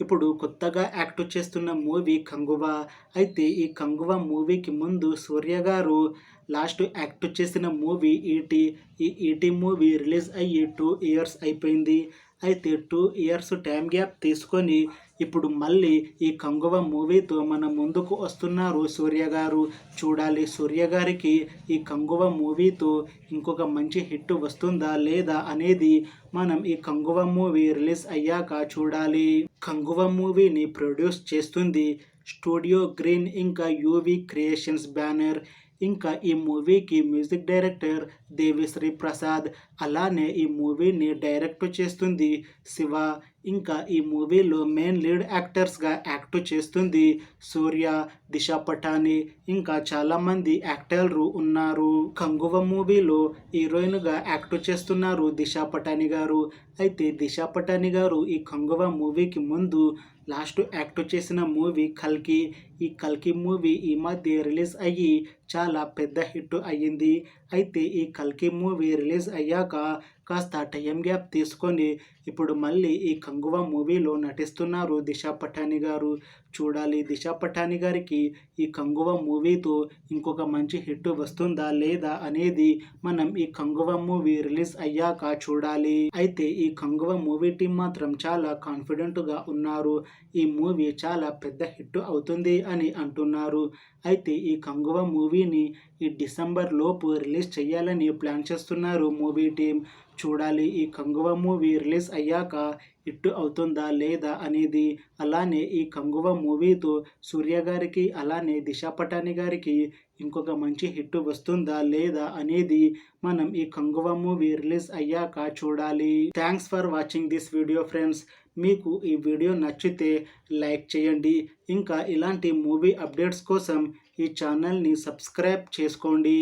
ఇప్పుడు కొత్తగా యాక్ట్ చేస్తున్న మూవీ 'కంగువ'. అయితే ఈ 'కంగువ' మూవీకి ముందు సూర్య గారు లాస్ట్ యాక్ట్ చేసిన మూవీ 'ఈటీ'. ఈ 'ఈటీ' మూవీ రిలీజ్ అయ్యి 2 ఇయర్స్ అయిపోయింది. అయితే 2 ఇయర్స్ టైం గ్యాప్ తీసుకొని ఇప్పుడు మళ్ళీ ఈ 'కంగువ' మూవీతో మన ముందుకు వస్తున్నారు సూర్య గారు. చూడాలి సూర్య గారికి ఈ 'కంగువ' మూవీతో ఇంకొక మంచి హిట్ వస్తుందా లేదా అనేది మనం ఈ 'కంగువ' మూవీ రిలీజ్ అయ్యాక చూడాలి. 'కంగువ' మూవీని ప్రొడ్యూస్ చేస్తుంది స్టూడియో గ్రీన్ ఇంకా యూవీ క్రియేషన్స్ బ్యానర్. ఇంకా ఈ మూవీకి మ్యూజిక్ డైరెక్టర్ దేవిశ్రీ ప్రసాద్. అలానే ఈ మూవీని డైరెక్ట్ చేస్తుంది శివ. ఇంకా ఈ మూవీలో మెయిన్ లీడ్ యాక్టర్స్గా యాక్ట్ చేస్తుంది సూర్య, దిశా పటాని, ఇంకా చాలామంది యాక్టర్లు ఉన్నారు. 'కంగువ' మూవీలో హీరోయిన్గా యాక్ట్ చేస్తున్నారు దిశా పటాని గారు. అయితే దిశా పటాని గారు ఈ 'కంగువ' మూవీకి ముందు లాస్ట్ యాక్ట్ చేసిన మూవీ 'కల్కి'. ఈ 'కల్కి' మూవీ ఈ మధ్య రిలీజ్ అయ్యి చాలా పెద్ద హిట్ అయ్యింది. అయితే ఈ 'కల్కి' మూవీ రిలీజ్ అయ్యాక కాస్త టైం గ్యాప్ తీసుకొని ఇప్పుడు మళ్ళీ ఈ 'కంగువ' మూవీలో నటిస్తున్నారు దిశా పటాని గారు. చూడాలి దిశా పటాని గారికి ఈ 'కంగువ' మూవీతో ఇంకొక మంచి హిట్ వస్తుందా లేదా అనేది మనం ఈ 'కంగువ' మూవీ రిలీజ్ అయ్యాక చూడాలి. అయితే ఈ 'కంగువ' మూవీ టీం మాత్రం చాలా కాన్ఫిడెంట్గా ఉన్నారు. ఈ మూవీ చాలా పెద్ద హిట్ అవుతుంది అని అంటున్నారు. అయితే ఈ 'కంగువ' మూవీని ఈ డిసెంబర్ లోపు రిలీజ్ చేయాలని ప్లాన్ చేస్తున్నారు మూవీ టీం. చూడాలి ఈ 'కంగువ' మూవీ రిలీజ్ అయ్యాక హిట్ అవుతుందా లేదా అనేది. అలానే ఈ 'కంగువ' మూవీతో సూర్య గారికి అలానే దిశా పటాని గారికి ఇంకొక మంచి హిట్ వస్తుందా లేదా అనేది మనం ఈ 'కంగువ' మూవీ రిలీజ్ అయ్యాక చూడాలి. Thanks for watching this video friends. మీకు ఈ వీడియో నచ్చితే లైక్ చేయండి. ఇంకా ఇలాంటి మూవీ అప్డేట్స్ కోసం ఈ ఛానల్ని సబ్స్క్రైబ్ చేసుకోండి.